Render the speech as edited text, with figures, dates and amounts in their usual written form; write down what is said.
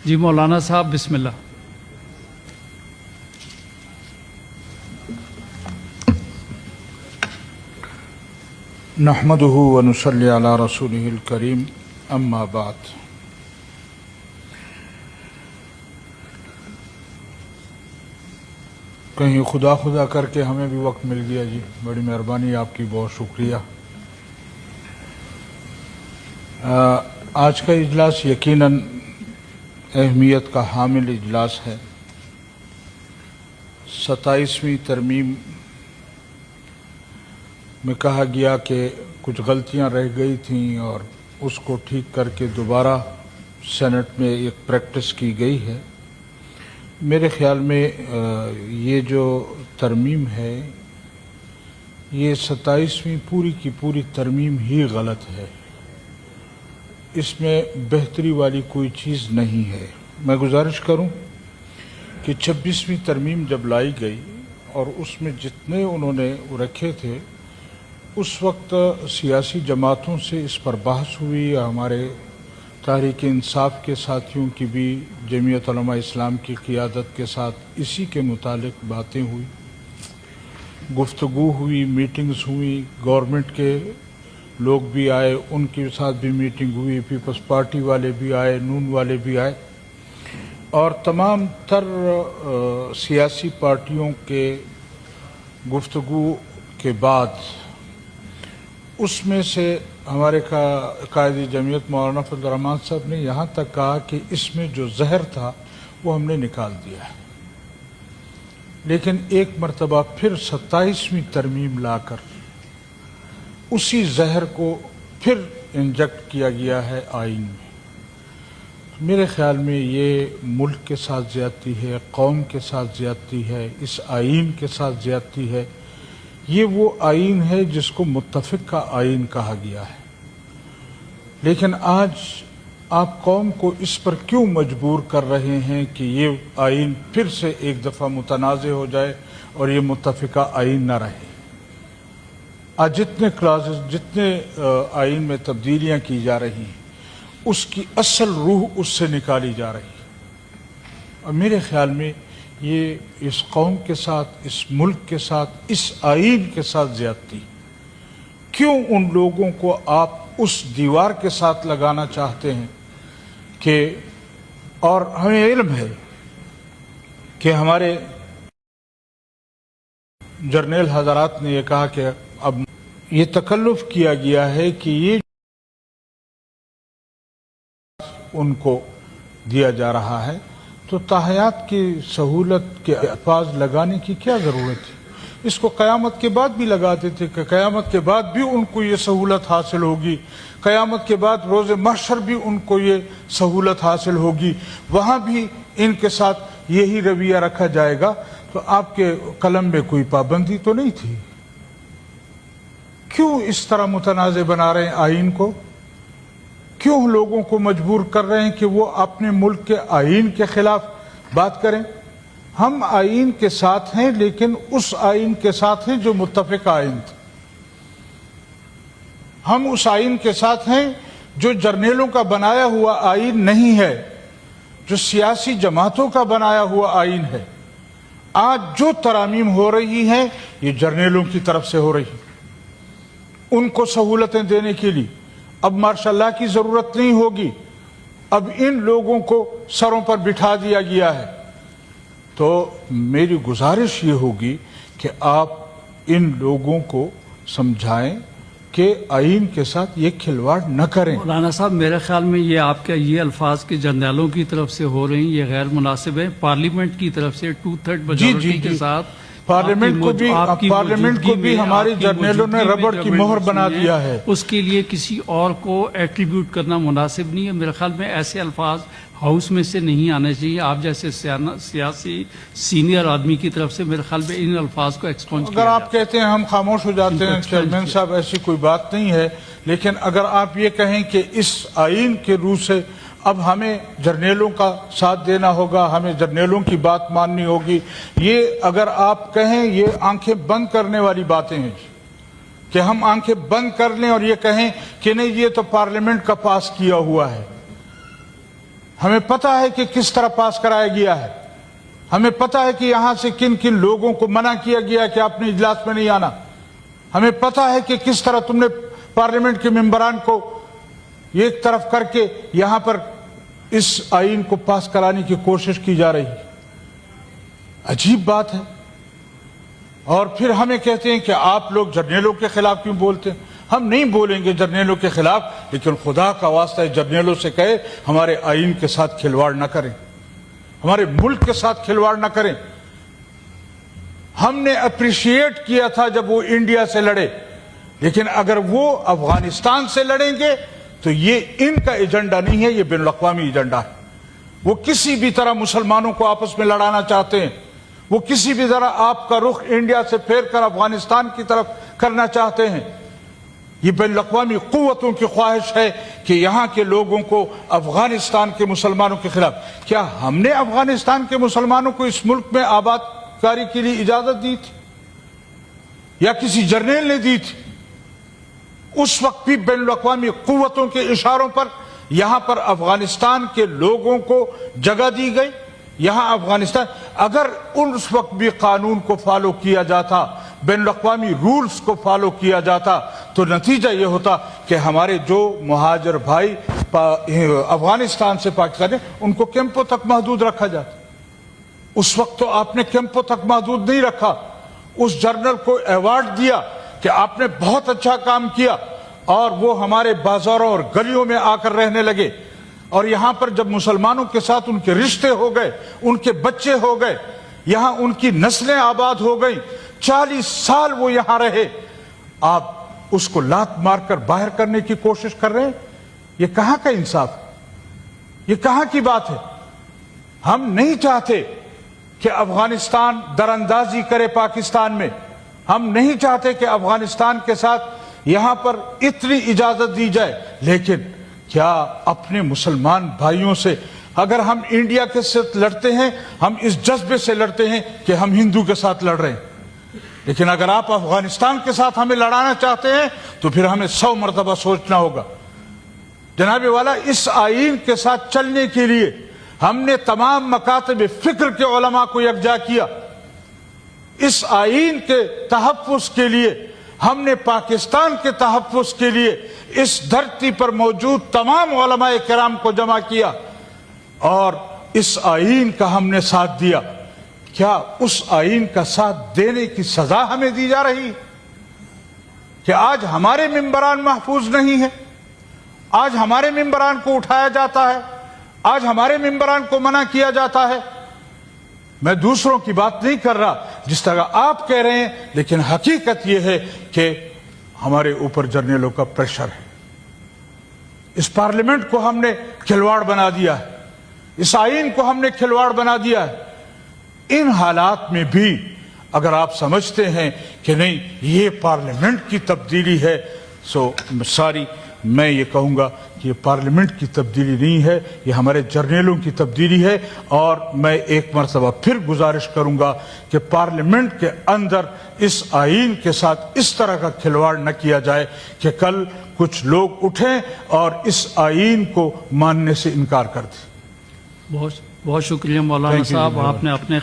جی مولانا صاحب بسم اللہ. نحمده ونصلي على رسوله الكريم اما بعد. کہیں خدا خدا کر کے ہمیں بھی وقت مل گیا جی، بڑی مہربانی آپ کی، بہت شکریہ. آج کا اجلاس یقیناً اہمیت کا حامل اجلاس ہے. 27ویں ترمیم میں کہا گیا کہ کچھ غلطیاں رہ گئی تھیں اور اس کو ٹھیک کر کے دوبارہ سینٹ میں ایک پریکٹس کی گئی ہے. میرے خیال میں یہ جو ترمیم ہے یہ 27ویں پوری کی پوری ترمیم ہی غلط ہے. اس میں بہتری والی کوئی چیز نہیں ہے. میں گزارش کروں کہ 26ویں ترمیم جب لائی گئی اور اس میں جتنے انہوں نے رکھے تھے اس وقت سیاسی جماعتوں سے اس پر بحث ہوئی، ہمارے تحریک انصاف کے ساتھیوں کی بھی جمعیت علماء اسلام کی قیادت کے ساتھ اسی کے متعلق باتیں ہوئی، گفتگو ہوئی، میٹنگز ہوئی، گورنمنٹ کے لوگ بھی آئے، ان کے ساتھ بھی میٹنگ ہوئی، پیپلز پارٹی والے بھی آئے، نون والے بھی آئے، اور تمام تر سیاسی پارٹیوں کے گفتگو کے بعد اس میں سے ہمارے قائد جمعیت مولانا فضل الرحمان صاحب نے یہاں تک کہا کہ اس میں جو زہر تھا وہ ہم نے نکال دیا ہے. لیکن ایک مرتبہ پھر 27ویں ترمیم لا کر اسی زہر کو پھر انجیکٹ کیا گیا ہے آئین میں. میرے خیال میں یہ ملک کے ساتھ زیادتی ہے، قوم کے ساتھ زیادتی ہے، اس آئین کے ساتھ زیادتی ہے. یہ وہ آئین ہے جس کو متفق کا آئین کہا گیا ہے. لیکن آج آپ قوم کو اس پر کیوں مجبور کر رہے ہیں کہ یہ آئین پھر سے ایک دفعہ متنازع ہو جائے اور یہ متفقہ آئین نہ رہے؟ آج جتنے کلازز، جتنے آئین میں تبدیلیاں کی جا رہی ہیں اس کی اصل روح اس سے نکالی جا رہی ہے. اور میرے خیال میں یہ اس قوم کے ساتھ، اس ملک کے ساتھ، اس آئین کے ساتھ زیادتی. کیوں ان لوگوں کو آپ اس دیوار کے ساتھ لگانا چاہتے ہیں کہ، اور ہمیں علم ہے کہ ہمارے جرنیل حضرات نے یہ کہا کہ اب یہ تکلف کیا گیا ہے کہ یہ ان کو دیا جا رہا ہے، تو تحیات کی سہولت کے الفاظ لگانے کی کیا ضرورت ہے؟ اس کو قیامت کے بعد بھی لگاتے تھے کہ قیامت کے بعد بھی ان کو یہ سہولت حاصل ہوگی، قیامت کے بعد روز محشر بھی ان کو یہ سہولت حاصل ہوگی، وہاں بھی ان کے ساتھ یہی رویہ رکھا جائے گا. تو آپ کے قلم میں کوئی پابندی تو نہیں تھی؟ کیوں اس طرح متنازع بنا رہے ہیں آئین کو؟ کیوں لوگوں کو مجبور کر رہے ہیں کہ وہ اپنے ملک کے آئین کے خلاف بات کریں؟ ہم آئین کے ساتھ ہیں، لیکن اس آئین کے ساتھ ہیں جو متفق آئین تھا. ہم اس آئین کے ساتھ ہیں جو جرنیلوں کا بنایا ہوا آئین نہیں ہے، جو سیاسی جماعتوں کا بنایا ہوا آئین ہے. آج جو ترامیم ہو رہی ہیں یہ جرنیلوں کی طرف سے ہو رہی ہیں ان کو سہولتیں دینے کے لیے. اب ماشاء اللہ کی ضرورت نہیں ہوگی، اب ان لوگوں کو سروں پر بٹھا دیا گیا ہے. تو میری گزارش یہ ہوگی کہ آپ ان لوگوں کو سمجھائیں کہ آئین کے ساتھ یہ کھلواڑ نہ کریں. مولانا صاحب میرے خیال میں یہ آپ کے یہ الفاظ کے جرنیلوں کی طرف سے ہو رہی ہیں، یہ غیر مناسب ہے. پارلیمنٹ کی طرف سے 2/3 میجورٹی کے ساتھ پارلیمنٹ کو بھی ہماری جرنیلوں نے ربڑ کی مہر بنا دیا ہے. اس کے لیے کسی اور کو ایٹریبیوٹ کرنا مناسب نہیں ہے. میرے خیال میں ایسے الفاظ ہاؤس میں سے نہیں آنے چاہیے. آپ جیسے سیاسی سینئر آدمی کی طرف سے میرے خیال میں ان الفاظ کو ایکسپونج کیا. اگر آپ کہتے ہیں ہم خاموش ہو جاتے ہیں چیئرمین صاحب، ایسی کوئی بات نہیں ہے. لیکن اگر آپ یہ کہیں کہ اس آئین کے روح سے اب ہمیں جرنیلوں کا ساتھ دینا ہوگا، ہمیں جرنیلوں کی بات ماننی ہوگی، یہ اگر آپ کہیں یہ آنکھیں بند کرنے والی باتیں ہیں کہ ہم آنکھیں بند کر لیں اور یہ کہیں کہ نہیں یہ تو پارلیمنٹ کا پاس کیا ہوا ہے. ہمیں پتہ ہے کہ کس طرح پاس کرایا گیا ہے. ہمیں پتہ ہے کہ یہاں سے کن کن لوگوں کو منع کیا گیا کہ آپ نے اجلاس میں نہیں آنا. ہمیں پتہ ہے کہ کس طرح تم نے پارلیمنٹ کے ممبران کو ایک طرف کر کے یہاں پر اس آئین کو پاس کرانے کی کوشش کی جا رہی ہے. عجیب بات ہے. اور پھر ہمیں کہتے ہیں کہ آپ لوگ جرنیلوں کے خلاف کیوں بولتے ہیں. ہم نہیں بولیں گے جرنیلوں کے خلاف، لیکن خدا کا واسطہ ہے جرنیلوں سے کہے ہمارے آئین کے ساتھ کھلواڑ نہ کریں، ہمارے ملک کے ساتھ کھلواڑ نہ کریں. ہم نے اپریشیٹ کیا تھا جب وہ انڈیا سے لڑے، لیکن اگر وہ افغانستان سے لڑیں گے تو یہ ان کا ایجنڈا نہیں ہے، یہ بین الاقوامی ایجنڈا ہے. وہ کسی بھی طرح مسلمانوں کو آپس میں لڑانا چاہتے ہیں، وہ کسی بھی طرح آپ کا رخ انڈیا سے پھیر کر افغانستان کی طرف کرنا چاہتے ہیں. یہ بین الاقوامی قوتوں کی خواہش ہے کہ یہاں کے لوگوں کو افغانستان کے مسلمانوں کے خلاف. کیا ہم نے افغانستان کے مسلمانوں کو اس ملک میں آباد کاری کے لیے اجازت دی تھی یا کسی جرنیل نے دی تھی؟ اس وقت بھی بین الاقوامی قوتوں کے اشاروں پر یہاں پر افغانستان کے لوگوں کو جگہ دی گئی. یہاں افغانستان، اگر اس وقت بھی قانون کو فالو کیا جاتا، بین الاقوامی رولز کو فالو کیا جاتا، تو نتیجہ یہ ہوتا کہ ہمارے جو مہاجر بھائی افغانستان سے پاکستان ان کو کیمپوں تک محدود رکھا جاتا. اس وقت تو آپ نے کیمپوں تک محدود نہیں رکھا. اس جرنل کو ایوارڈ دیا کہ آپ نے بہت اچھا کام کیا، اور وہ ہمارے بازاروں اور گلیوں میں آ کر رہنے لگے. اور یہاں پر جب مسلمانوں کے ساتھ ان کے رشتے ہو گئے، ان کے بچے ہو گئے، یہاں ان کی نسلیں آباد ہو گئیں، 40 سال وہ یہاں رہے، آپ اس کو لات مار کر باہر کرنے کی کوشش کر رہے ہیں. یہ کہاں کا انصاف ہے؟ یہ کہاں کی بات ہے؟ ہم نہیں چاہتے کہ افغانستان دراندازی کرے پاکستان میں. ہم نہیں چاہتے کہ افغانستان کے ساتھ یہاں پر اتنی اجازت دی جائے. لیکن کیا اپنے مسلمان بھائیوں سے، اگر ہم انڈیا کے ساتھ لڑتے ہیں، ہم اس جذبے سے لڑتے ہیں کہ ہم ہندو کے ساتھ لڑ رہے ہیں، لیکن اگر آپ افغانستان کے ساتھ ہمیں لڑانا چاہتے ہیں تو پھر ہمیں 100 مرتبہ سوچنا ہوگا. جناب والا، اس آئین کے ساتھ چلنے کے لیے ہم نے تمام مکاتب فکر کے علماء کو یکجا کیا. اس آئین کے تحفظ کے لیے ہم نے پاکستان کے تحفظ کے لیے اس دھرتی پر موجود تمام علماء کرام کو جمع کیا اور اس آئین کا ہم نے ساتھ دیا. کیا اس آئین کا ساتھ دینے کی سزا ہمیں دی جا رہی ہے کہ آج ہمارے ممبران محفوظ نہیں ہیں، آج ہمارے ممبران کو اٹھایا جاتا ہے، آج ہمارے ممبران کو منع کیا جاتا ہے؟ میں دوسروں کی بات نہیں کر رہا جس طرح آپ کہہ رہے ہیں، لیکن حقیقت یہ ہے کہ ہمارے اوپر جرنیلوں کا پریشر ہے. اس پارلیمنٹ کو ہم نے کھلواڑ بنا دیا ہے، اس آئین کو ہم نے کھلواڑ بنا دیا ہے. ان حالات میں بھی اگر آپ سمجھتے ہیں کہ نہیں یہ پارلیمنٹ کی تبدیلی ہے، میں یہ کہوں گا کہ یہ پارلیمنٹ کی تبدیلی نہیں ہے، یہ ہمارے جرنیلوں کی تبدیلی ہے. اور میں ایک مرتبہ پھر گزارش کروں گا کہ پارلیمنٹ کے اندر اس آئین کے ساتھ اس طرح کا کھلواڑ نہ کیا جائے کہ کل کچھ لوگ اٹھیں اور اس آئین کو ماننے سے انکار کر دیں. بہت بہت شکریہ مولانا صاحب، آپ نے اپنے